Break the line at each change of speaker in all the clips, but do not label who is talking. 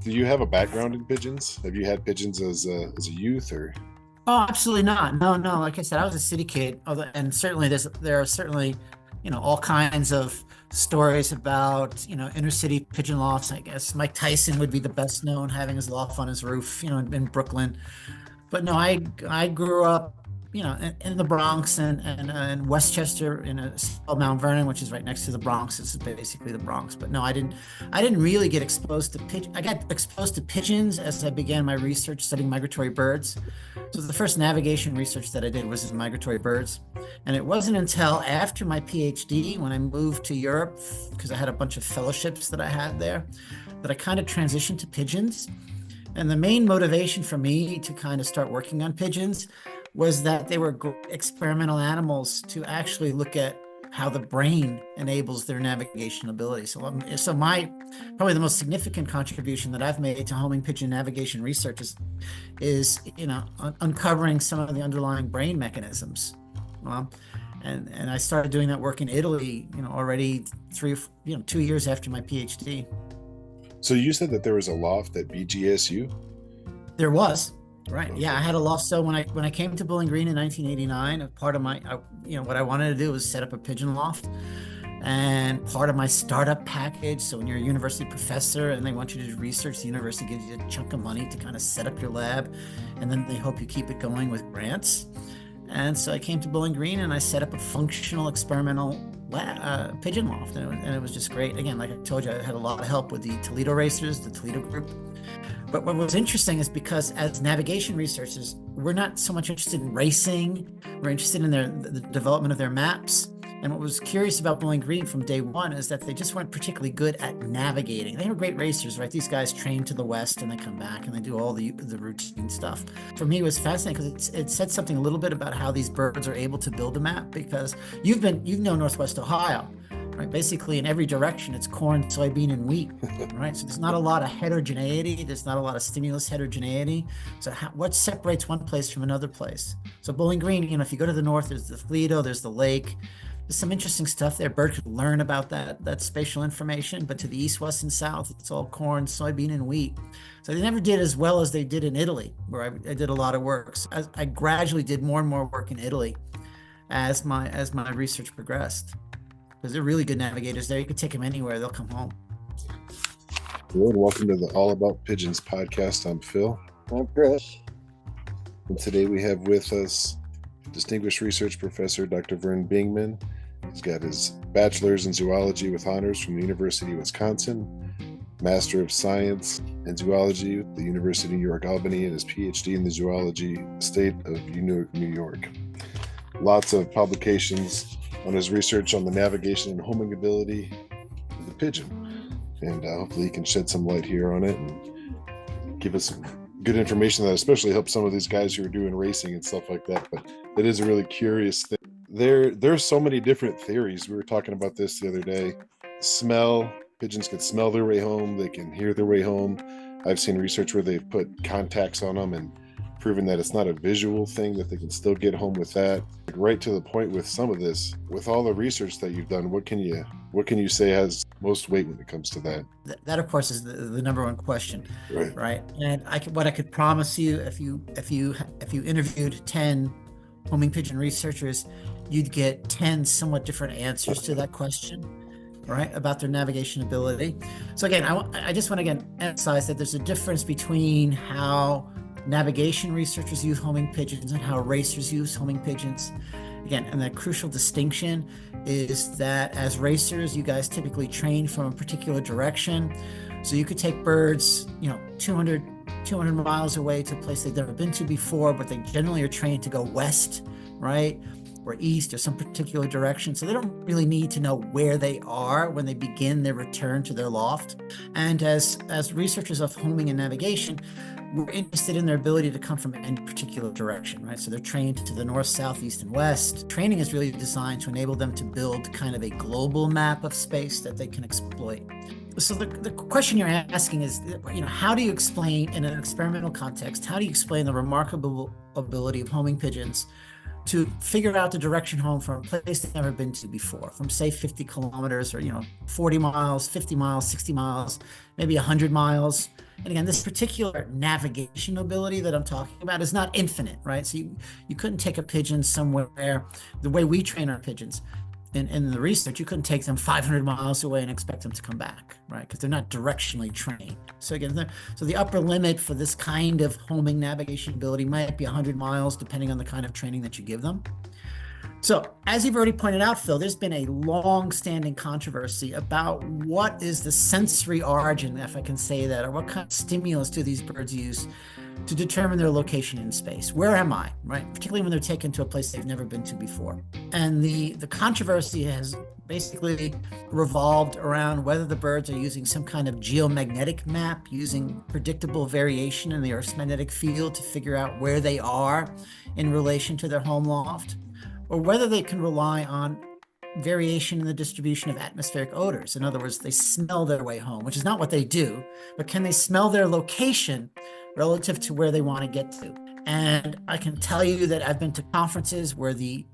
Do you have a background in pigeons? Have you had pigeons as a youth or?
Oh, absolutely not. No, no. Like I said, I was a city kid, and certainly there are certainly, all kinds of stories about, inner city pigeon lofts. I guess Mike Tyson would be the best known, having his loft on his roof, in Brooklyn. But no, I grew up, in the Bronx and Westchester in a city called Mount Vernon, which is right next to the Bronx. This is basically the Bronx. But no, I didn't really get exposed to I got exposed to pigeons as I began my research studying migratory birds. So the first navigation research that I did was in migratory birds. And it wasn't until after my PhD, when I moved to Europe, because I had a bunch of fellowships that I had there, that I kind of transitioned to pigeons. And the main motivation for me to kind of start working on pigeons was that they were experimental animals to actually look at how the brain enables their navigation ability. So my probably the most significant contribution that I've made to homing pigeon navigation research is uncovering some of the underlying brain mechanisms. Um, and I started doing that work in Italy, already 2 years after my PhD.
So you said that there was a loft at BGSU?
There was. Right.
Okay.
Yeah, I had a loft. So when I came to Bowling Green in 1989, a part of what I wanted to do was set up a pigeon loft, and part of my startup package. So when you're a university professor and they want you to do research, the university gives you a chunk of money to kind of set up your lab, and then they hope you keep it going with grants. And so I came to Bowling Green and I set up a functional experimental pigeon loft, and it was just great. Again, like I told you, I had a lot of help with the Toledo racers, the Toledo group. But what was interesting is because as navigation researchers, we're not so much interested in racing. We're interested in the development of their maps. And what was curious about Bowling Green from day one is that they just weren't particularly good at navigating. They were great racers, right? These guys train to the west and they come back and they do all the routine stuff. For me, it was fascinating because it said something a little bit about how these birds are able to build a map, because you've known Northwest Ohio, right? Basically, in every direction, it's corn, soybean, and wheat, right? So there's not a lot of heterogeneity. There's not a lot of stimulus heterogeneity. So what separates one place from another place? So Bowling Green, if you go to the north, there's the Toledo, there's the lake. There's some interesting stuff there. Bird could learn about that spatial information, but to the east, west, and south, it's all corn, soybean, and wheat. So they never did as well as they did in Italy, where I did a lot of work. So I gradually did more and more work in Italy as my research progressed, because they're really good navigators there. You could take them anywhere; they'll come home.
Hello and welcome to the All About Pigeons podcast. I'm Phil.
I'm Chris.
And today we have with us Distinguished Research Professor Dr. Vern Bingman. He's got his bachelor's in zoology with honors from the University of Wisconsin, Master of Science in Zoology at the University of New York, Albany, and his PhD in the zoology state of New York. Lots of publications on his research on the navigation and homing ability of the pigeon. And hopefully he can shed some light here on it and give us some good information that especially helps some of these guys who are doing racing and stuff like that. But it is a really curious thing. There's so many different theories. We were talking about this the other day. Smell. Pigeons can smell their way home. They can hear their way home. I've seen research where they've put contacts on them and proven that it's not a visual thing, that they can still get home with that. Right to the point with some of this, with all the research that you've done, what can you say has most weight when it comes to that?
That of course is the number one question,
right?
And what I could promise you, if you interviewed 10 homing pigeon researchers, you'd get 10 somewhat different answers to that question, right, about their navigation ability. So again, I just want to emphasize that there's a difference between how navigation researchers use homing pigeons and how racers use homing pigeons. Again, and the crucial distinction is that as racers, you guys typically train from a particular direction. So you could take birds, 200 miles away to a place they've never been to before, but they generally are trained to go west, right? Or east or some particular direction. So they don't really need to know where they are when they begin their return to their loft. And as researchers of homing and navigation, we're interested in their ability to come from any particular direction, right? So they're trained to the north, south, east, and west. Training is really designed to enable them to build kind of a global map of space that they can exploit. So the question you're asking is, how do you explain in an experimental context, how do you explain the remarkable ability of homing pigeons to figure out the direction home from a place they've never been to before, from say 50 kilometers or, 40 miles, 50 miles, 60 miles, maybe 100 miles. And again, this particular navigation ability that I'm talking about is not infinite, right? So you couldn't take a pigeon somewhere, the way we train our pigeons in the research, you couldn't take them 500 miles away and expect them to come back, right? Because they're not directionally trained. So again, so the upper limit for this kind of homing navigation ability might be 100 miles, depending on the kind of training that you give them. So as you've already pointed out, Phil, there's been a long-standing controversy about what is the sensory origin, if I can say that, or what kind of stimulus do these birds use to determine their location in space. Where am I, right? Particularly when they're taken to a place they've never been to before. And the controversy has basically revolved around whether the birds are using some kind of geomagnetic map, using predictable variation in the Earth's magnetic field to figure out where they are in relation to their home loft, or whether they can rely on variation in the distribution of atmospheric odors. In other words, they smell their way home, which is not what they do, but can they smell their location relative to where they want to get to? And I can tell you that I've been to conferences where the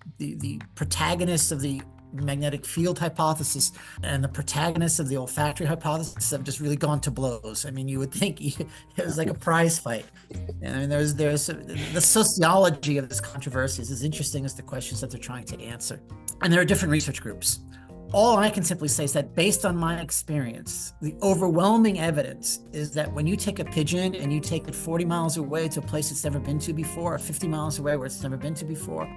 protagonists of the magnetic field hypothesis and the protagonists of the olfactory hypothesis have just really gone to blows. I mean, you would think it was like a prize fight. And I mean, there's the sociology of this controversy is as interesting as the questions that they're trying to answer. And there are different research groups. All I can simply say is that based on my experience, the overwhelming evidence is that when you take a pigeon and you take it 40 miles away to a place it's never been to before, or 50 miles away where it's never been to before,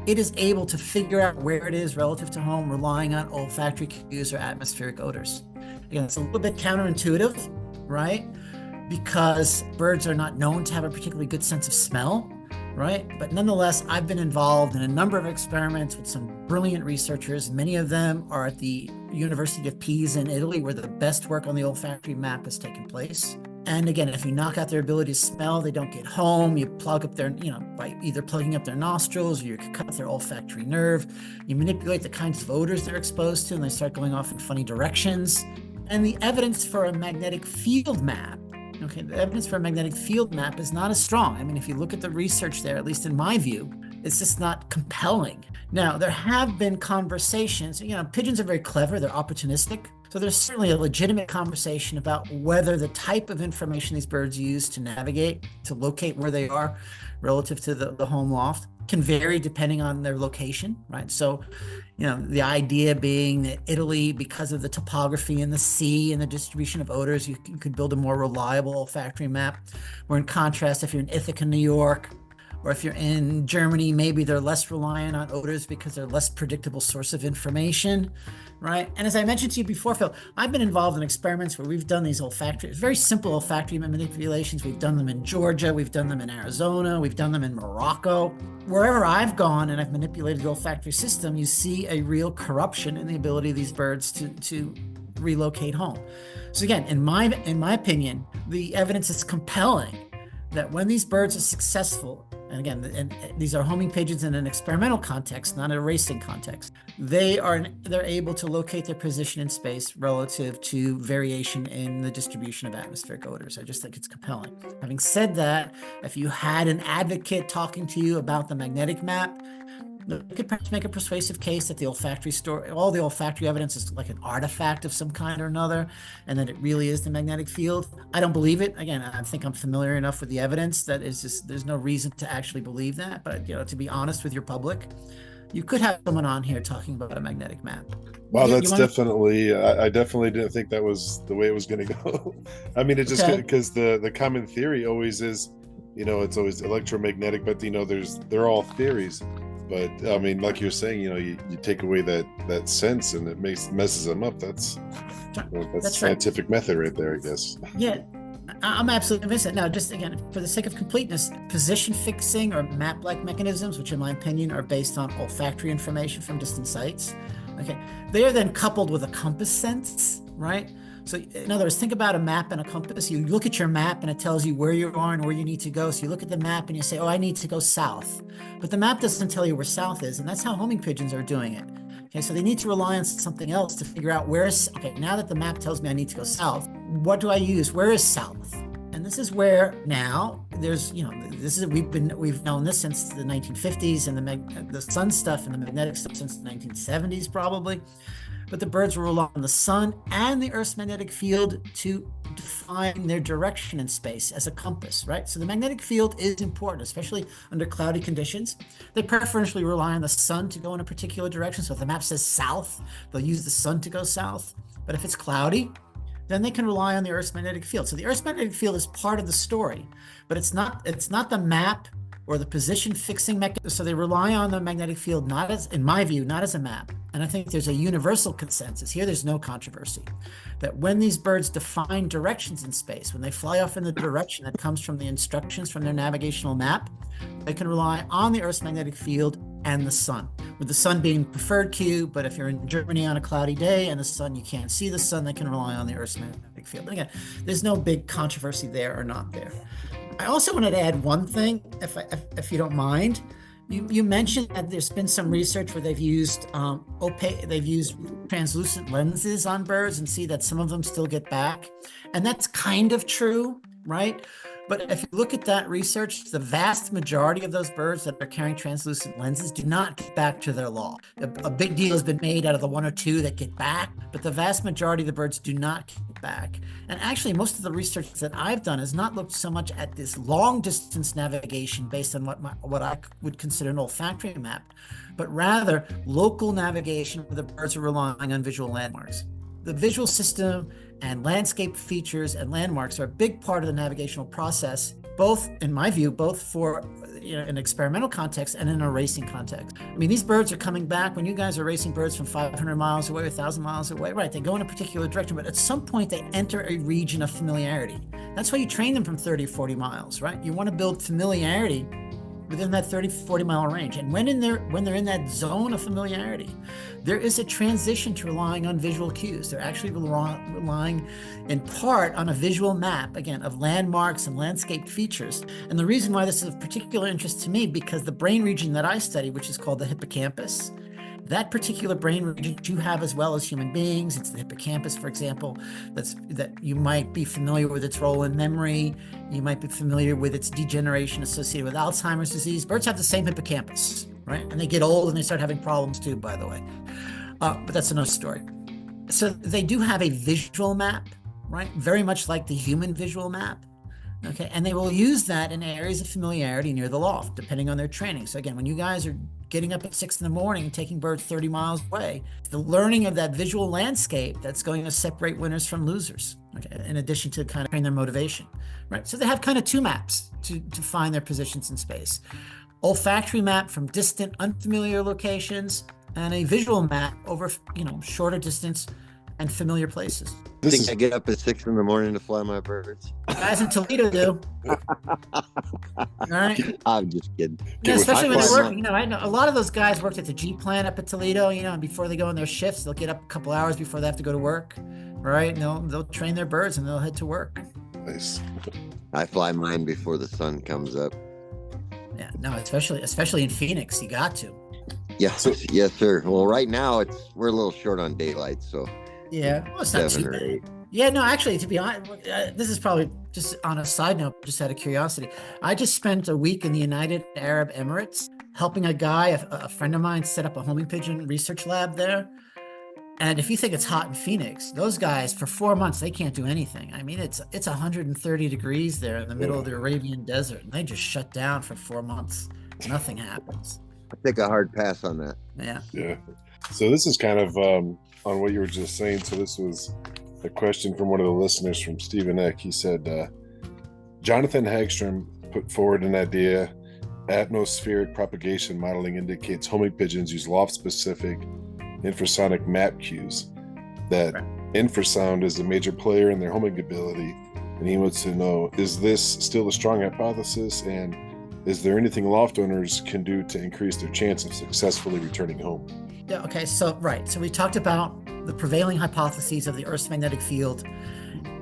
it is able to figure out where it is relative to home, relying on olfactory cues or atmospheric odors. Again, it's a little bit counterintuitive, right? Because birds are not known to have a particularly good sense of smell, right? But nonetheless, I've been involved in a number of experiments with some brilliant researchers. Many of them are at the University of Pisa in Italy, where the best work on the olfactory map has taken place. And again, if you knock out their ability to smell, they don't get home. You plug up their, by either plugging up their nostrils, or you cut their olfactory nerve. You manipulate the kinds of odors they're exposed to, and they start going off in funny directions. And the evidence for a magnetic field map, okay, the evidence for a magnetic field map is not as strong. I mean, if you look at the research there, at least in my view, it's just not compelling. Now, there have been conversations, pigeons are very clever, they're opportunistic. So there's certainly a legitimate conversation about whether the type of information these birds use to navigate, to locate where they are relative to the home loft can vary depending on their location, right? So, the idea being that Italy, because of the topography and the sea and the distribution of odors, you could build a more reliable olfactory map. Where in contrast, if you're in Ithaca, New York, or if you're in Germany, maybe they're less reliant on odors because they're a less predictable source of information, right? And as I mentioned to you before, Phil, I've been involved in experiments where we've done these very simple olfactory manipulations. We've done them in Georgia, we've done them in Arizona, we've done them in Morocco. Wherever I've gone and I've manipulated the olfactory system, you see a real corruption in the ability of these birds to relocate home. So again, in my opinion, the evidence is compelling that when these birds are successful, and again, these are homing pigeons in an experimental context, not a racing context, they're able to locate their position in space relative to variation in the distribution of atmospheric odors. I just think it's compelling. Having said that, if you had an advocate talking to you about the magnetic map, you could perhaps make a persuasive case that all the olfactory evidence is like an artifact of some kind or another, and that it really is the magnetic field. I don't believe it. Again, I think I'm familiar enough with the evidence that there's no reason to actually believe that. But to be honest with your public, you could have someone on here talking about a magnetic map.
Wow, that's definitely, I definitely didn't think that was the way it was going to go. I mean, it's just because the common theory always is, it's always electromagnetic, but they're all theories. But I mean, like you're saying, you take away that sense and it messes them up. That's scientific right. Method right there, I guess.
Yeah, I'm absolutely convinced. Now, just again, for the sake of completeness, position fixing or map-like mechanisms, which in my opinion are based on olfactory information from distant sites, okay, they are then coupled with a compass sense, right? So in other words, think about a map and a compass. You look at your map and it tells you where you are and where you need to go. So you look at the map and you say, oh, I need to go south. But the map doesn't tell you where south is. And that's how homing pigeons are doing it. Okay, so they need to rely on something else to figure out now that the map tells me I need to go south, what do I use? Where is south? And this is where now there's, we've known this since the 1950s, and the sun stuff and the magnetic stuff since the 1970s probably. But the birds will rely on the sun and the Earth's magnetic field to define their direction in space as a compass, right? So the magnetic field is important, especially under cloudy conditions. They preferentially rely on the sun to go in a particular direction. So if the map says south, they'll use the sun to go south. But if it's cloudy, then they can rely on the Earth's magnetic field. So the Earth's magnetic field is part of the story, but it's not the map or the position fixing mechanism. So they rely on the magnetic field, not as, in my view, not as a map. And I think there's a universal consensus here, there's no controversy, that when these birds define directions in space, when they fly off in the direction that comes from the instructions from their navigational map, they can rely on the Earth's magnetic field and the sun, with the sun being preferred cue. But if you're in Germany on a cloudy day and the sun, you can't see the sun, they can rely on the Earth's magnetic field. But again, there's no big controversy there or not there. I also wanted to add one thing, if you don't mind. You mentioned that there's been some research where they've used translucent lenses on birds and see that some of them still get back. And that's kind of true, right? But if you look at that research, the vast majority of those birds that are carrying translucent lenses do not get back to their law. A big deal has been made out of the one or two that get back, but the vast majority of the birds do not get back. And actually, most of the research that I've done has not looked so much at this long distance navigation based on what I would consider an olfactory map, but rather local navigation where the birds are relying on visual landmarks. The visual system and landscape features and landmarks are a big part of the navigational process, both, in my view, both for an experimental context and in a racing context. I mean, these birds are coming back. When you guys are racing birds from 500 miles away, 1,000 miles away, right, they go in a particular direction, but at some point they enter a region of familiarity. That's why you train them from 30, 40 miles, right? You want to build familiarity within that 30, 40 mile range. And when they're in that zone of familiarity, there is a transition to relying on visual cues. They're actually relying in part on a visual map, again, of landmarks and landscape features. And the reason why this is of particular interest to me, because the brain region that I study, which is called the hippocampus, that particular brain region you have as well as human beings. It's the hippocampus, for example, that you might be familiar with its role in memory. You might be familiar with its degeneration associated with Alzheimer's disease. Birds have the same hippocampus, right? And they get old and they start having problems too, by the way. But that's another story. So they do have a visual map, right? Very much like the human visual map. Okay, and they will use that in areas of familiarity near the loft, depending on their training. So again, when you guys are getting up at 6 in the morning and taking birds 30 miles away, the learning of that visual landscape that's going to separate winners from losers, okay, in addition to kind of train their motivation, right? So they have kind of two maps to find their positions in space. Olfactory map from distant, unfamiliar locations, and a visual map over, shorter distance and familiar places.
I get up at 6 in the morning to fly my birds.
Guys in Toledo do. All right.
I'm just kidding.
Yeah, especially when they're working. I know a lot of those guys worked at the G plant up at Toledo, and before they go on their shifts, they'll get up a couple hours before they have to go to work. Right? And they'll train their birds and they'll head to work.
Nice.
I fly mine before the sun comes up.
Yeah, no, especially in Phoenix, you got to.
Yeah, yes, sir. Well, right now we're a little short on daylight, so
yeah, well, it's not 7 or 8. Yeah, no, actually, to be honest, this is probably just on a side note, just out of curiosity. I just spent a week in the United Arab Emirates helping a friend of mine, set up a homing pigeon research lab there. And if you think it's hot in Phoenix, those guys for 4 months, they can't do anything. I mean, it's 130 degrees there in the middle of the Arabian desert, and they just shut down for 4 months. Nothing happens.
I take a hard pass on that.
Yeah.
Yeah. So this is kind of on what you were just saying. So this was a question from one of the listeners, from Stephen Eck. He said, Jonathan Hagstrom put forward an idea. Atmospheric propagation modeling indicates homing pigeons use loft-specific infrasonic map cues. That infrasound is a major player in their homing ability. And he wants to know, is this still a strong hypothesis? And is there anything loft owners can do to increase their chance of successfully returning home?
Yeah, okay, so we talked about the prevailing hypotheses of the Earth's magnetic field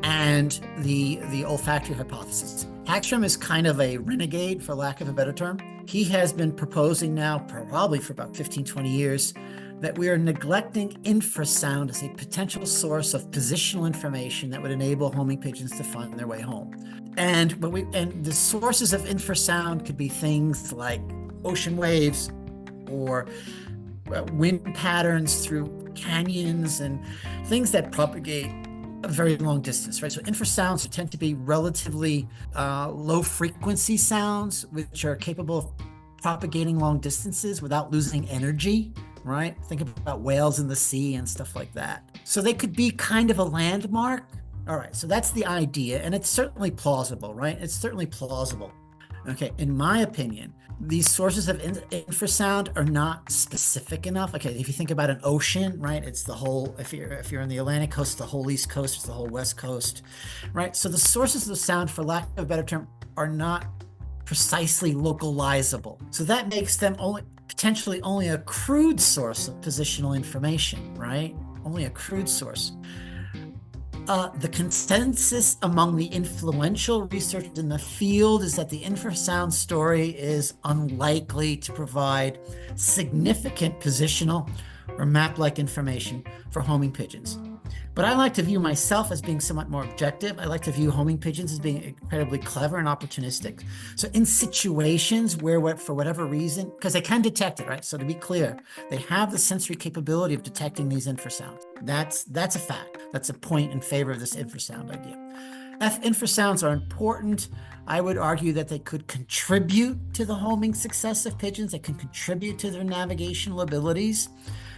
and the olfactory hypothesis. Hagstrom is kind of a renegade, for lack of a better term. He has been proposing now, probably for about 15, 20 years, that we are neglecting infrasound as a potential source of positional information that would enable homing pigeons to find their way home. And the sources of infrasound could be things like ocean waves or wind patterns through canyons and things that propagate a very long distance, right? So infrasounds tend to be relatively low frequency sounds, which are capable of propagating long distances without losing energy, right? Think about whales in the sea and stuff like that. So they could be kind of a landmark. All right, so that's the idea, and it's certainly plausible, right? It's certainly plausible. Okay, in my opinion, these sources of infrasound are not specific enough. Okay, if you think about an ocean, right, it's the whole, if you're on the Atlantic coast, the whole East Coast, it's the whole West Coast, right? So the sources of the sound, for lack of a better term, are not precisely localizable. So that makes them potentially only a crude source of positional information, right? Only a crude source. The consensus among the influential researchers in the field is that the infrasound story is unlikely to provide significant positional or map-like information for homing pigeons. But I like to view myself as being somewhat more objective. I like to view homing pigeons as being incredibly clever and opportunistic. So in situations where, for whatever reason, because they can detect it, right? So to be clear, they have the sensory capability of detecting these infrasounds. That's a fact. That's a point in favor of this infrasound idea. If infrasounds are important, I would argue that they could contribute to the homing success of pigeons. They can contribute to their navigational abilities,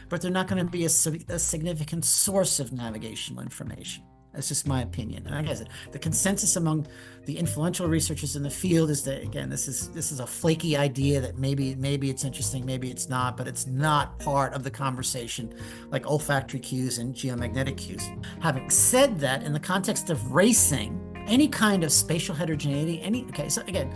but they're not going to be a significant source of navigational information. That's just my opinion. And I guess the consensus among the influential researchers in the field is that, again, this is a flaky idea that maybe it's interesting, maybe it's not, but it's not part of the conversation like olfactory cues and geomagnetic cues. Having said that, in the context of racing, any kind of spatial heterogeneity, so again,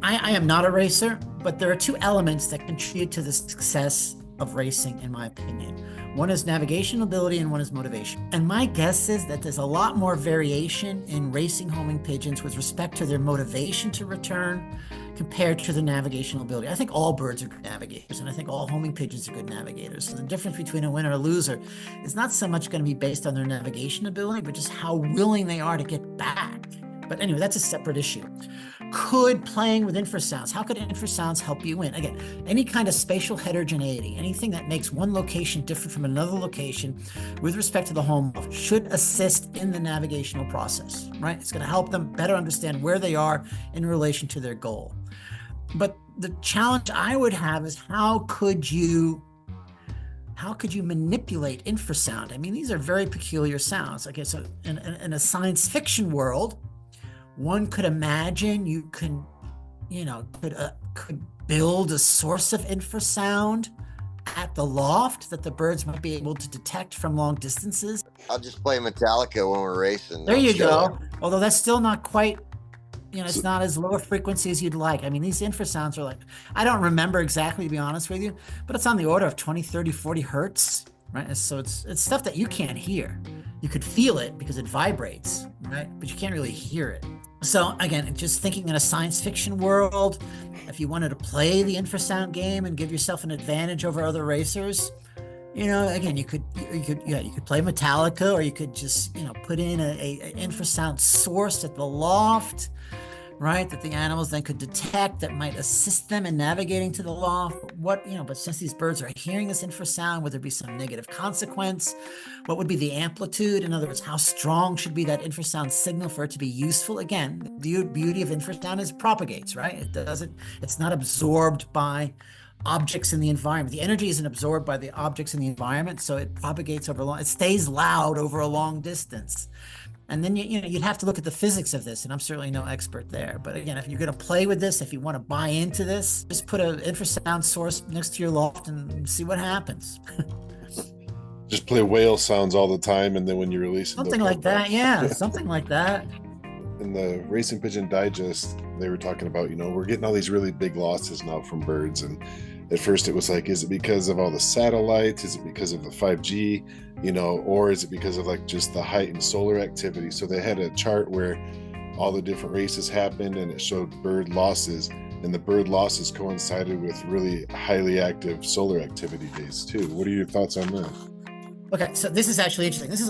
I am not a racer, but there are two elements that contribute to the success of racing, in my opinion. One is navigation ability and one is motivation. And my guess is that there's a lot more variation in racing homing pigeons with respect to their motivation to return compared to the navigational ability. I think all birds are good navigators, and I think all homing pigeons are good navigators. So the difference between a winner or a loser is not so much going to be based on their navigation ability, but just how willing they are to get back. But anyway, that's a separate issue. Could playing with infrasounds, how could infrasounds help you win? Again, any kind of spatial heterogeneity, anything that makes one location different from another location with respect to the home should assist in the navigational process, right? It's going to help them better understand where they are in relation to their goal. But the challenge I would have is how could you manipulate infrasound? I mean, these are very peculiar sounds. Okay, so in a science fiction world, one could imagine you could build a source of infrasound at the loft that the birds might be able to detect from long distances.
I'll just play Metallica when we're racing.
There you go. Although that's still not quite, it's not as low a frequency as you'd like. I mean, these infrasounds are like, I don't remember exactly, to be honest with you, but it's on the order of 20, 30, 40 hertz, right? So it's stuff that you can't hear. You could feel it because it vibrates, right? But you can't really hear it. So again, just thinking in a science fiction world, if you wanted to play the infrasound game and give yourself an advantage over other racers, again, you could play Metallica, or you could just, put in a infrasound source at the loft, right? That the animals then could detect that might assist them in navigating to the loft. But since these birds are hearing this infrasound, would there be some negative consequence? What would be the amplitude? In other words, how strong should be that infrasound signal for it to be useful? Again, the beauty of infrasound is it propagates, right? It's not absorbed by objects in the environment. The energy isn't absorbed by the objects in the environment, so it propagates it stays loud over a long distance. And then you'd have to look at the physics of this, and I'm certainly no expert there. But again, if you're going to play with this, if you want to buy into this, just put an infrasound source next to your loft and see what happens.
Just play whale sounds all the time, and then when you release it,
something like that, yeah, something like that.
In the Racing Pigeon Digest, they were talking about, we're getting all these really big losses now from birds, and at first it was like, is it because of all the satellites? Is it because of the 5G? Or is it because of just the heightened solar activity? So they had a chart where all the different races happened, and it showed bird losses, and the bird losses coincided with really highly active solar activity days too. What are your thoughts on that?
Okay, so this is actually interesting. This is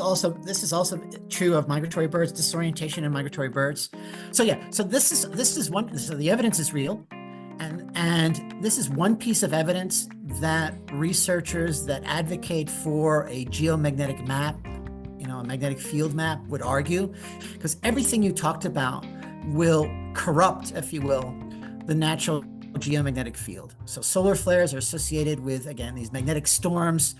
also true of migratory birds, disorientation in migratory birds. So yeah, so this is one. So the evidence is real, and this is one piece of evidence that researchers that advocate for a geomagnetic map, a magnetic field map, would argue, because everything you talked about will corrupt, if you will, the natural geomagnetic field. So solar flares are associated with, again, these magnetic storms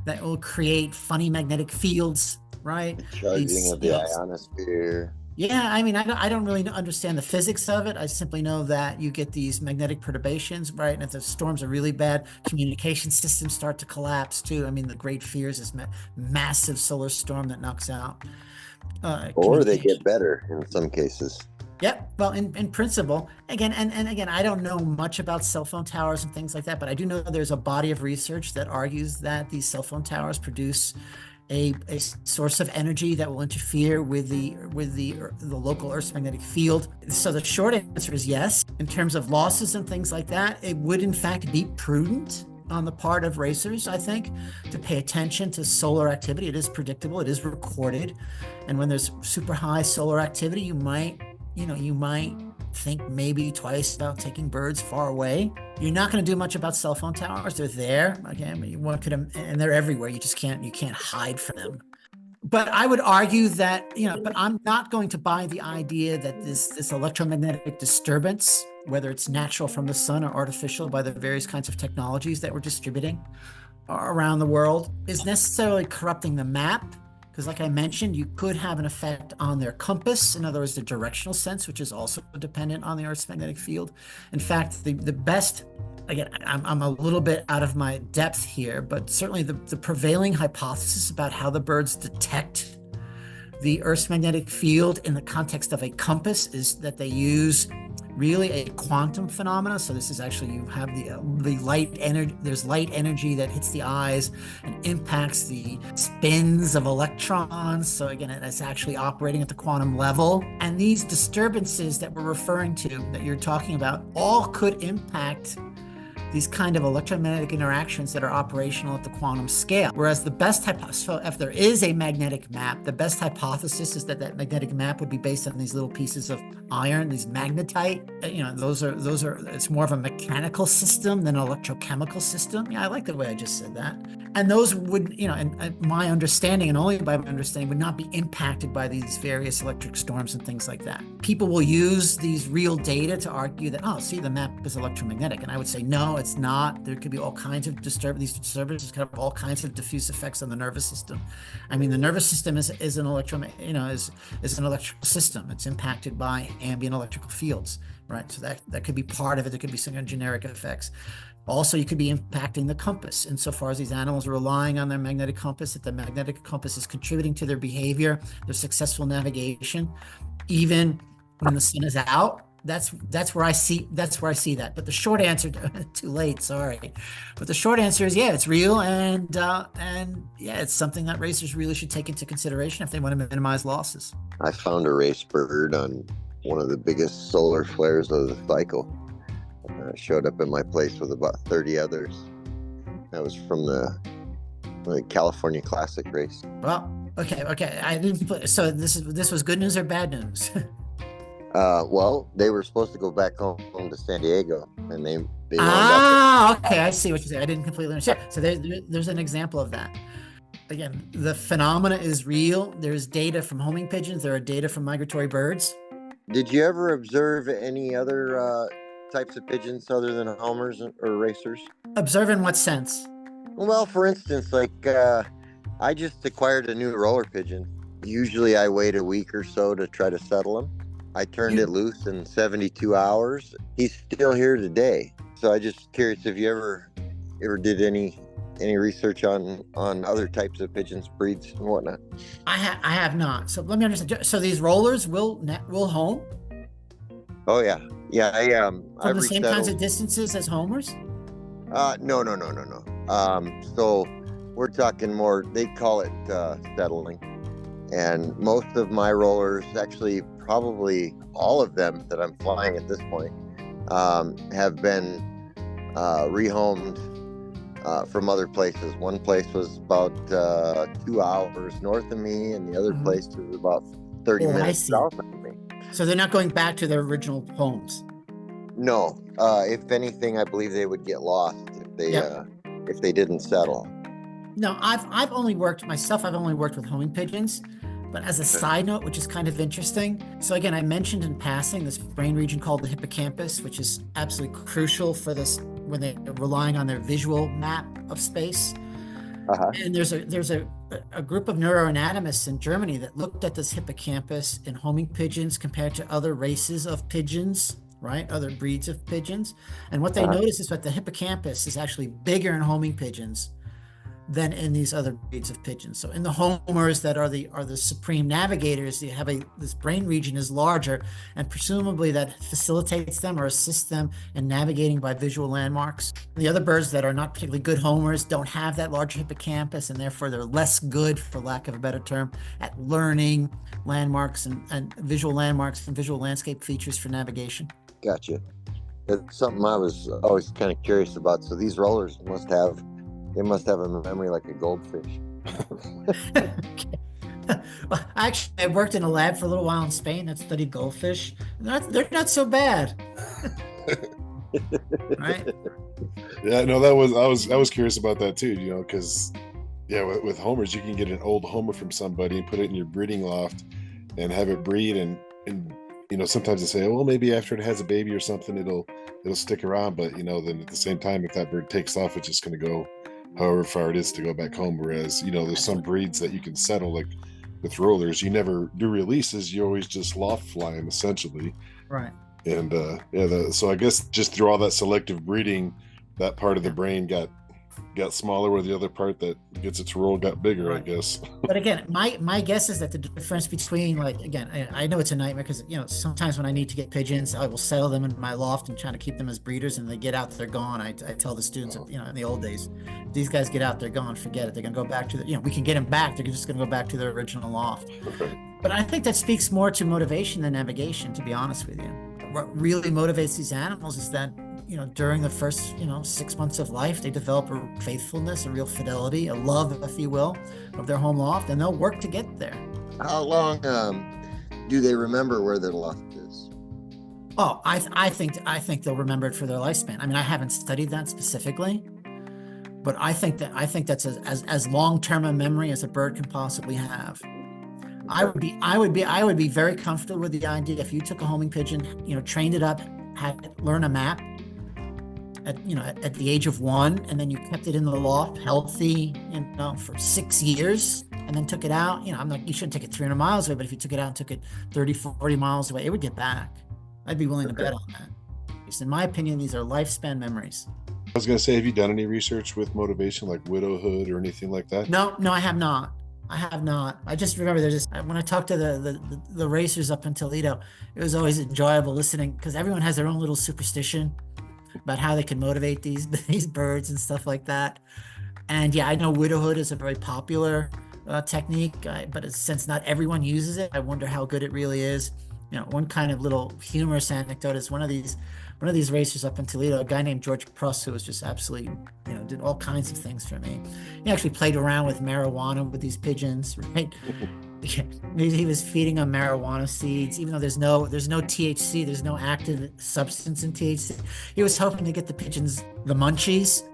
that will create funny magnetic fields, right?
The charging of the ionosphere.
Yeah, I mean, I don't really understand the physics of it. I simply know that you get these magnetic perturbations, right? And if the storms are really bad, communication systems start to collapse too. I mean, the great fears is massive solar storm that knocks out.
Or they get better in some cases.
Yep. Well, in principle, again, and again, I don't know much about cell phone towers and things like that, but I do know there's a body of research that argues that these cell phone towers produce a source of energy that will interfere with the local Earth's magnetic field. So the short answer is yes. In terms of losses and things like that, it would in fact be prudent on the part of racers, I think, to pay attention to solar activity. It is predictable, it is recorded, and when there's super high solar activity, you might think maybe twice about taking birds far away. You're not going to do much about cell phone towers. They're there, again, and they're everywhere. You can't hide from them. But I would argue that, but I'm not going to buy the idea that this electromagnetic disturbance, whether it's natural from the sun or artificial by the various kinds of technologies that we're distributing around the world, is necessarily corrupting the map. Because like I mentioned, you could have an effect on their compass, in other words, the directional sense, which is also dependent on the Earth's magnetic field. In fact, the best, again, I'm a little bit out of my depth here, but certainly the prevailing hypothesis about how the birds detect the Earth's magnetic field in the context of a compass is that they use really a quantum phenomena. So this is actually, you have the light energy, there's light energy that hits the eyes and impacts the spins of electrons. So again, it's actually operating at the quantum level. And these disturbances that we're referring to, that you're talking about, all could impact these kind of electromagnetic interactions that are operational at the quantum scale. Whereas the best hypothesis, so if there is a magnetic map, the best hypothesis is that magnetic map would be based on these little pieces of iron, these magnetite. Those are, it's more of a mechanical system than an electrochemical system. Yeah, I like the way I just said that. And those would, and my understanding, and only by my understanding, would not be impacted by these various electric storms and things like that. People will use these real data to argue that, the map is electromagnetic. And I would say, no, it's not. There could be all kinds of these disturbances could have all kinds of diffuse effects on the nervous system. I mean, the nervous system is an is an electrical system. It's impacted by ambient electrical fields, right? So that could be part of it. There could be some generic effects. Also, you could be impacting the compass insofar as these animals are relying on their magnetic compass, that the magnetic compass is contributing to their behavior, their successful navigation, even when the sun is out. That's where I see that. But the short answer, too late, sorry. But the short answer is, yeah, it's real, and yeah, it's something that racers really should take into consideration if they want to minimize losses.
I found a race bird on one of the biggest solar flares of the cycle. Showed up in my place with about 30 others. That was from the California Classic race.
Well, okay. I didn't. So this was good news or bad news?
Well, they were supposed to go back home to San Diego, and they
okay, I see what you're saying. I didn't completely understand. So there's an example of that. Again, the phenomena is real. There's data from homing pigeons. There are data from migratory birds.
Did you ever observe any other types of pigeons other than homers or racers?
Observe in what sense?
Well, for instance, I just acquired a new roller pigeon. Usually I wait a week or so to try to settle him. I turned it loose in 72 hours. He's still here today. So I just curious if you ever did any research on other types of pigeons, breeds and whatnot.
I have not. So let me understand. So these rollers will home?
Oh yeah.
From the same kinds of distances as homers?
No. So we're talking more, they call it settling. And most of my rollers, actually probably all of them that I'm flying at this point, have been rehomed from other places. One place was about 2 hours north of me, and the other place was about 30 minutes south of me.
So they're not going back to their original homes?
No. If anything, I believe they would get lost if they didn't settle.
No, I've only worked with homing pigeons. But as a side note, which is kind of interesting, so again, I mentioned in passing this brain region called the hippocampus, which is absolutely crucial for this when they're relying on their visual map of space. And there's a group of neuroanatomists in Germany that looked at this hippocampus in homing pigeons compared to other races of pigeons, right? Other breeds of pigeons. And what they noticed is that the hippocampus is actually bigger in homing pigeons than in these other breeds of pigeons. So in the homers that are the supreme navigators, you have this brain region is larger, and presumably that facilitates them or assists them in navigating by visual landmarks. The other birds that are not particularly good homers don't have that large hippocampus, and therefore they're less good, for lack of a better term, at learning landmarks and visual landmarks and visual landscape features for navigation.
Gotcha. That's something I was always kind of curious about. So these rollers must have a memory like a goldfish.
Well, actually, I worked in a lab for a little while in Spain that studied goldfish. They're not so bad. Right?
Yeah, no, I was curious about that too, because with homers, you can get an old homer from somebody and put it in your breeding loft and have it breed, and sometimes they say, well, maybe after it has a baby or something, it'll stick around, but then at the same time, if that bird takes off, it's just going to go however far it is to go back home. Whereas there's some breeds that you can settle, like with rollers, you never do releases, you always just loft fly them essentially,
right?
And so I guess just through all that selective breeding, that part of the brain got smaller, where the other part that gets its roll got bigger, right. I guess.
But again, my guess is that the difference between, like, again, I know it's a nightmare because sometimes when I need to get pigeons, I will settle them in my loft and try to keep them as breeders, and they get out, they're gone. I tell the students, in the old days, these guys get out, they're gone, forget it. They're gonna go back to we can get them back. They're just gonna go back to their original loft.
Okay.
But I think that speaks more to motivation than navigation, to be honest with you. What really motivates these animals is that during the first 6 months of life, they develop a faithfulness, a real fidelity, a love, if you will, of their home loft, and they'll work to get there.
How long do they remember where their loft is?
Oh, I think they'll remember it for their lifespan. I mean, I haven't studied that specifically, but I think that's as long-term a memory as a bird can possibly have. I would be very comfortable with the idea if you took a homing pigeon, trained it up, had it learn a map at the age of 1, and then you kept it in the loft healthy, for 6 years, and then took it out. You shouldn't take it 300 miles away, but if you took it out and took it 30, 40 miles away, it would get back. I'd be willing to bet on that. Because in my opinion, these are lifespan memories.
I was going to say, have you done any research with motivation, like widowhood or anything like that?
No, I have not. I just remember when I talked to the racers up in Toledo, it was always enjoyable listening, because everyone has their own little superstition about how they can motivate these birds and stuff like that. And I know widowhood is a very popular technique, but since not everyone uses it, I wonder how good it really is. One kind of little humorous anecdote is one of these racers up in Toledo, a guy named George Pruss, who was just absolutely, did all kinds of things for me. He actually played around with marijuana with these pigeons, right? He was feeding them marijuana seeds, even though there's no THC, there's no active substance in THC. He was hoping to get the pigeons the munchies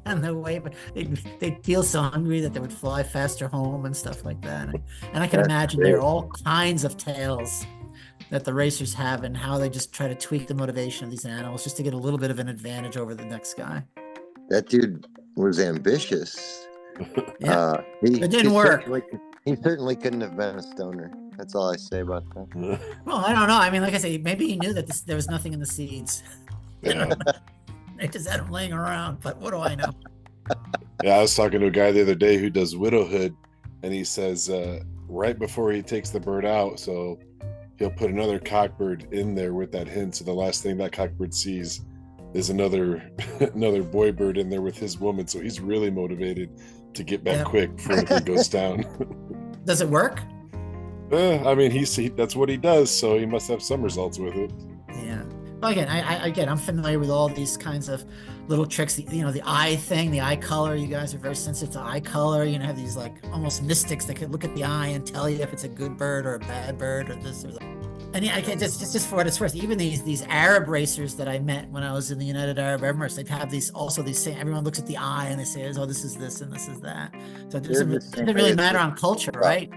on their way, but they'd feel so hungry that they would fly faster home and stuff like that. And I can imagine there are all kinds of tales that the racers have, and how they just try to tweak the motivation of these animals just to get a little bit of an advantage over the next guy.
That dude was ambitious.
Yeah, it didn't work.
He certainly couldn't have been a stoner. That's all I say about that.
Well, I don't know. I mean, like I say, maybe he knew that there was nothing in the seeds.
Yeah.
They just had them laying around, but what do I know?
Yeah, I was talking to a guy the other day who does widowhood, and he says right before he takes the bird out, so he'll put another cockbird in there with that hen. So the last thing that cockbird sees is another boy bird in there with his woman. So he's really motivated to get back quick before anything goes down.
Does it work?
I mean, that's what he does. So he must have some results with it.
Yeah. Well, again, I'm familiar with all these kinds of little tricks, the eye thing, the eye color. You guys are very sensitive to eye color. Have these like almost mystics that could look at the eye and tell you if it's a good bird or a bad bird or this or that. And yeah, I can just for what it's worth, even these Arab racers that I met when I was in the United Arab Emirates, they have these same, everyone looks at the eye and they say, oh, this is this and this is that. So it doesn't really matter on culture, right?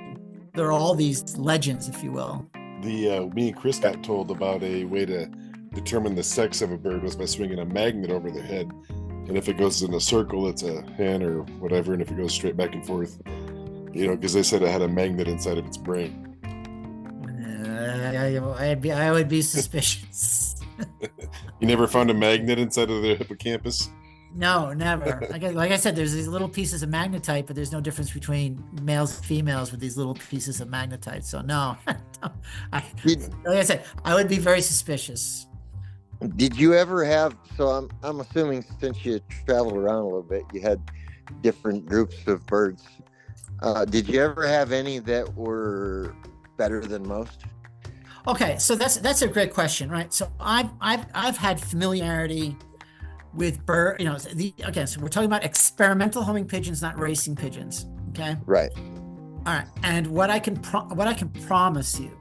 There are all these legends, if you will.
Me and Chris got told about a way to determine the sex of a bird was by swinging a magnet over their head. And if it goes in a circle, it's a hen or whatever. And if it goes straight back and forth, because they said it had a magnet inside of its brain.
I would be suspicious.
You never found a magnet inside of the hippocampus?
No, never. Like I said, there's these little pieces of magnetite, but there's no difference between males and females with these little pieces of magnetite. So no, like I said, I would be very suspicious.
Did you ever have? So I'm assuming since you traveled around a little bit, you had different groups of birds. Did you ever have any that were better than most?
Okay, so that's a great question, right? So I've had familiarity with bird, again, so we're talking about experimental homing pigeons, not racing pigeons. Okay.
Right.
All right. And what I can promise you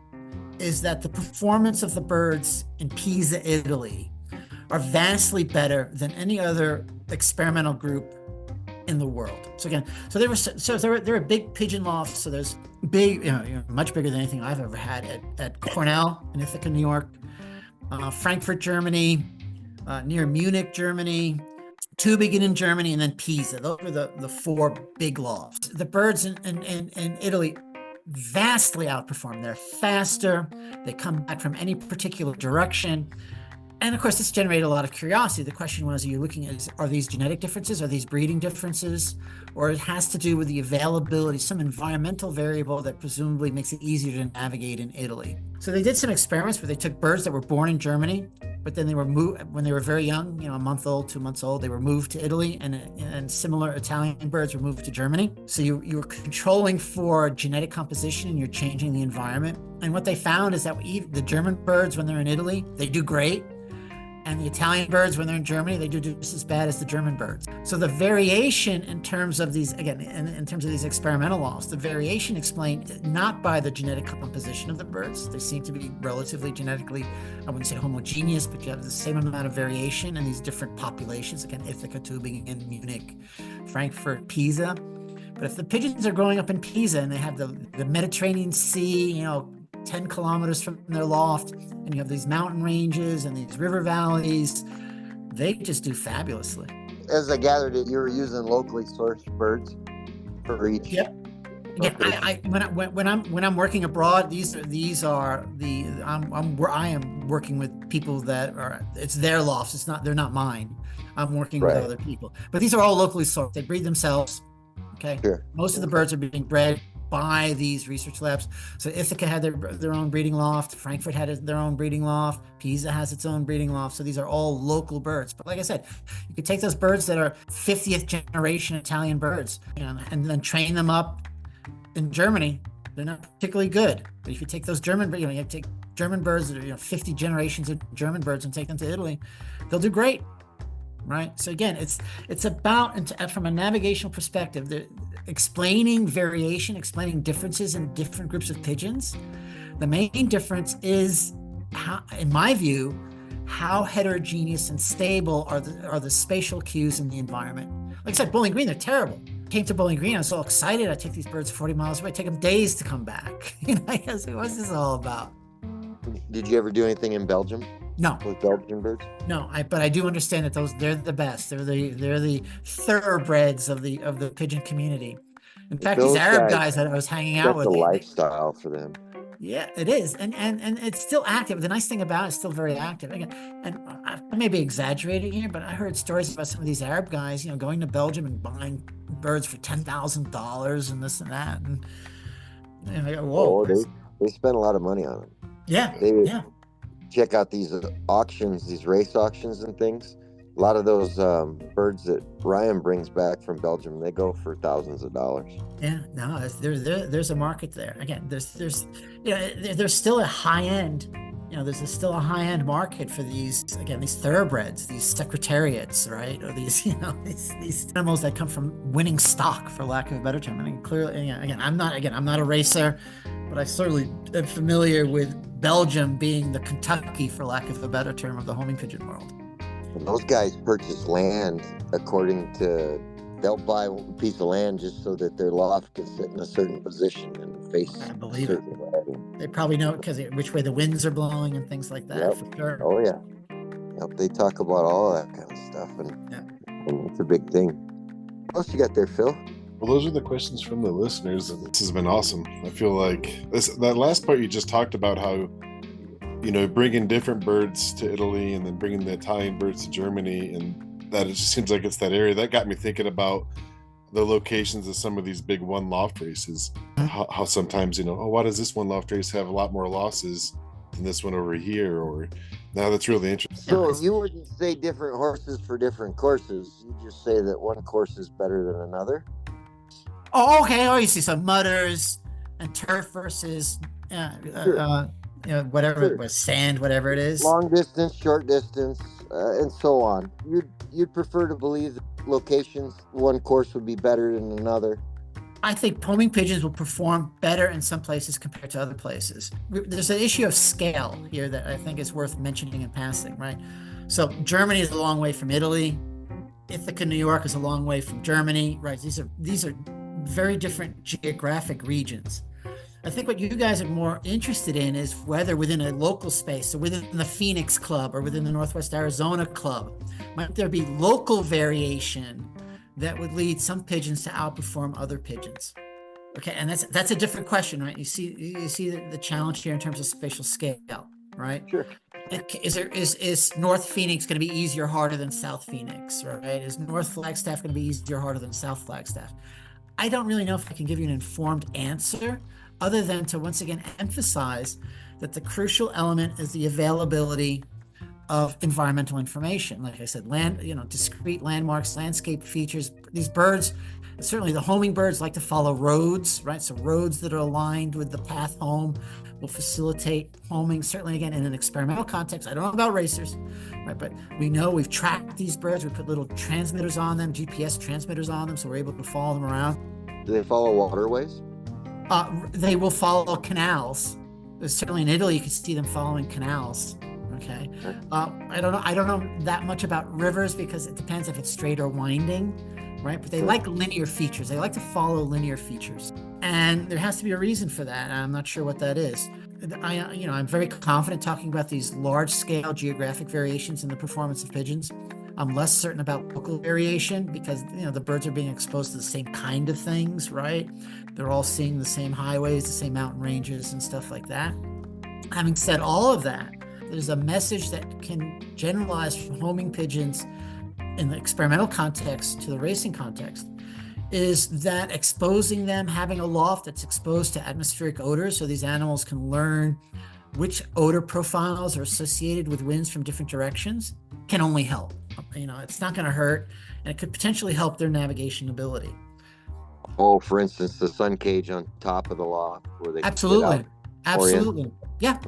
is that the performance of the birds in Pisa, Italy, are vastly better than any other experimental group in the world. So again, there are big pigeon lofts. So there's big, much bigger than anything I've ever had at Cornell in Ithaca, New York, Frankfurt, Germany, near Munich, Germany, Tübingen in Germany, and then Pisa. Those are the four big lofts. The birds in Italy vastly outperform. They're faster. They come back from any particular direction. And of course, this generated a lot of curiosity. The question was, are these genetic differences? Are these breeding differences? Or it has to do with the availability, some environmental variable that presumably makes it easier to navigate in Italy. So they did some experiments where they took birds that were born in Germany, but then they were moved when they were very young, a month old, 2 months old, they were moved to Italy, and similar Italian birds were moved to Germany. So you were controlling for genetic composition and you're changing the environment. And what they found is that the German birds, when they're in Italy, they do great. And the Italian birds, when they're in Germany, they do just as bad as the German birds. So the variation in terms of these, again, in terms of these experimental laws, the variation explained not by the genetic composition of the birds. They seem to be relatively genetically, I wouldn't say homogeneous, but you have the same amount of variation in these different populations. Again, Ithaca, Tübingen, Munich, Frankfurt, Pisa. But if the pigeons are growing up in Pisa and they have the Mediterranean Sea, 10 kilometers from their loft, and you have these mountain ranges and these river valleys, they just do fabulously.
As I gathered it, you were using locally sourced birds for each.
Yep. Okay. When I'm working abroad, I am working with people that it's their lofts. They're not mine. I'm working with other people, but these are all locally sourced. They breed themselves. Okay.
Sure.
Most of the birds are being bred by these research labs. So Ithaca had their own breeding loft. Frankfurt had their own breeding loft. Pisa has its own breeding loft. So these are all local birds. But like I said, you could take those birds that are 50th generation Italian birds, and then train them up in Germany. They're not particularly good. But if you take those German, you take German birds that are 50 generations of German birds and take them to Italy, they'll do great. Right. So again, it's about, from a navigational perspective, explaining variation, explaining differences in different groups of pigeons. The main difference is, how, in my view, how heterogeneous and stable are the spatial cues in the environment. Like I said, Bowling Green, they're terrible. Came to Bowling Green, I was so excited. I take these birds 40 miles away. It take them days to come back. I guess, what's this all about?
Did you ever do anything in Belgium?
No.
With Belgian birds?
No, but I do understand that they're the best. They're the thoroughbreds of the pigeon community. In fact, these Arab guys that I was hanging out with.
That's a lifestyle for them.
Yeah, it is, and it's still active. The nice thing about it is still very active. And I may be exaggerating here, but I heard stories about some of these Arab guys, going to Belgium and buying birds for $10,000 and this and that. And I go, whoa!
They spend a lot of money on them.
Yeah.
Check out these auctions, these race auctions and things. A lot of those birds that Ryan brings back from Belgium, they go for thousands of dollars.
Yeah, no, there's a market there. Again, there's still a high end there's still a high-end market for these thoroughbreds, these secretariats, right? Or these, these animals that come from winning stock, for lack of a better term. I mean, clearly, again, I'm not a racer, but I certainly am familiar with Belgium being the Kentucky, for lack of a better term, of the homing pigeon world.
And those guys purchase land they'll buy a piece of land just so that their loft can sit in a certain position and face a certain way.
They probably know which way the winds are blowing and things like that.
Yep.
For sure.
Oh yeah. Yep. They talk about all that kind of stuff, and it's a big thing. What else you got there, Phil?
Well, those are the questions from the listeners. This has been awesome. I feel like that last part you just talked about, how bringing different birds to Italy and then bringing the Italian birds to Germany, and that it just seems like it's that area that got me thinking about the locations of some of these big one loft races. How sometimes why does this one loft race have a lot more losses than this one over here? Or now that's really interesting.
So you wouldn't say different horses for different courses. You just say that one course is better than another.
Oh, okay. Oh, you see some mudders and turf versus whatever it was, sand, whatever it is.
Long distance, short distance, and so on. You'd prefer to believe that locations, one course would be better than another.
I think homing pigeons will perform better in some places compared to other places. There's an issue of scale here that I think is worth mentioning in passing, right? So Germany is a long way from Italy. Ithaca, New York is a long way from Germany, right? These are very different geographic regions. I think what you guys are more interested in is whether within a local space, so within the Phoenix Club or within the Northwest Arizona Club, might there be local variation that would lead some pigeons to outperform other pigeons? Okay, and that's a different question, right? You see the challenge here in terms of spatial scale, right?
Sure.
Is North Phoenix going to be easier or harder than South Phoenix, right? Is North Flagstaff going to be easier or harder than South Flagstaff? I don't really know if I can give you an informed answer, other than to once again emphasize that the crucial element is the availability of environmental information. Like I said, discrete landmarks, landscape features. These birds, certainly the homing birds, like to follow roads, right? So roads that are aligned with the path home will facilitate homing. Certainly, again, in an experimental context. I don't know about racers, right? But we know we've tracked these birds. We put little transmitters on them, GPS transmitters on them, so we're able to follow them around.
Do they follow waterways?
They will follow canals. Certainly in Italy, you can see them following canals. Okay. I don't know that much about rivers because it depends if it's straight or winding, right? But they like linear features. They like to follow linear features, and there has to be a reason for that. I'm not sure what that is. I'm very confident talking about these large-scale geographic variations in the performance of pigeons. I'm less certain about local variation because the birds are being exposed to the same kind of things, right? They're all seeing the same highways, the same mountain ranges and stuff like that. Having said all of that, there's a message that can generalize from homing pigeons in the experimental context to the racing context, is that exposing them, having a loft that's exposed to atmospheric odors so these animals can learn which odor profiles are associated with winds from different directions, can only help. It's not going to hurt, and it could potentially help their navigation ability.
Oh, for instance, the sun cage on top of the loft where they
absolutely. Yeah.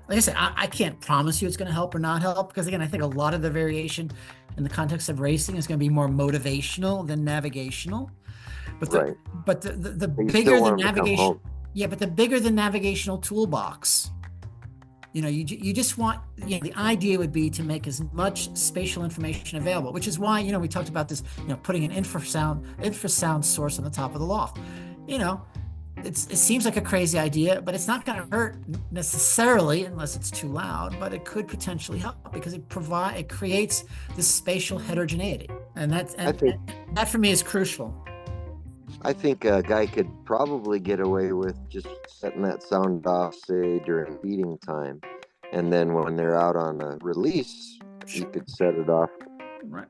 Like I said, I can't promise you it's going to help or not help because, again, I think a lot of the variation in the context of racing is going to be more motivational than navigational. But the bigger the navigation, but the bigger the navigational toolbox, you just want, the idea would be to make as much spatial information available, which is why, we talked about this, putting an infrasound source on the top of the loft. It seems like a crazy idea, but it's not going to hurt necessarily unless it's too loud, but it could potentially help because it creates this spatial heterogeneity. And that for me is crucial.
I think a guy could probably get away with just setting that sound off, say, during feeding time. And then when they're out on a release, you could set it off.
Right.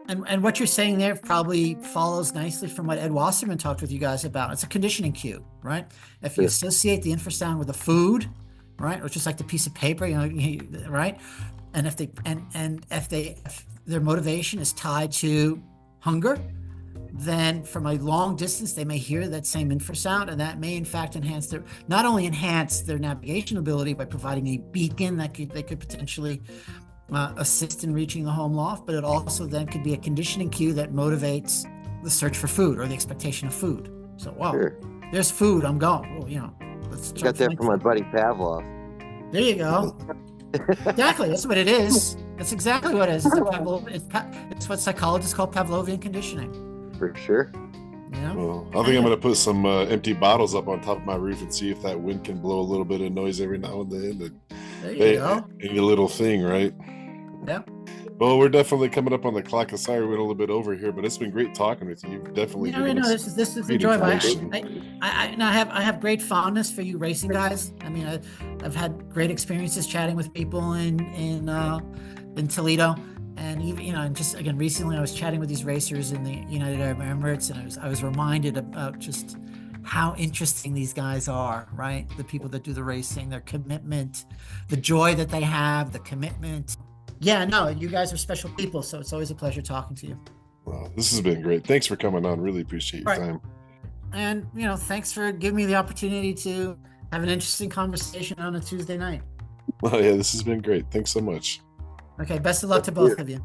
And what you're saying there probably follows nicely from what Ed Wasserman talked with you guys about. It's a conditioning cue, right? If you associate the infrasound with the food, right, or just like the piece of paper, right? And if their motivation is tied to hunger, then from a long distance, they may hear that same infrasound, and that may in fact not only enhance their navigation ability by providing a beacon that they could potentially assist in reaching the home loft, but it also then could be a conditioning cue that motivates the search for food or the expectation of food. So, wow,
Sure.
there's food, I'm going. Well, let's
Got that from my buddy Pavlov.
There you go. Exactly, that's what it is. That's exactly what it is. It's what psychologists call Pavlovian conditioning.
For sure.
Well, I think I'm going to put some empty bottles up on top of my roof and see if that wind can blow a little bit of noise every now and then.
There you go.
Any little thing, right?
Yeah.
Well, we're definitely coming up on the clock. Sorry, we're a little bit over here, but it's been great talking with you. You've definitely given us
this is enjoyable. I have great fondness for you racing guys. I mean, I've had great experiences chatting with people in Toledo, and even and just again recently I was chatting with these racers in the United Arab Emirates, and I was reminded about just how interesting these guys are, right? The people that do the racing, their commitment, the joy that they have, the commitment. Yeah, no, you guys are special people, so it's always a pleasure talking to you.
Well, this has been great. Thanks for coming on. Really appreciate your time.
And, thanks for giving me the opportunity to have an interesting conversation on a Tuesday night.
Well, yeah, this has been great. Thanks so much.
Okay, best of luck to both of you.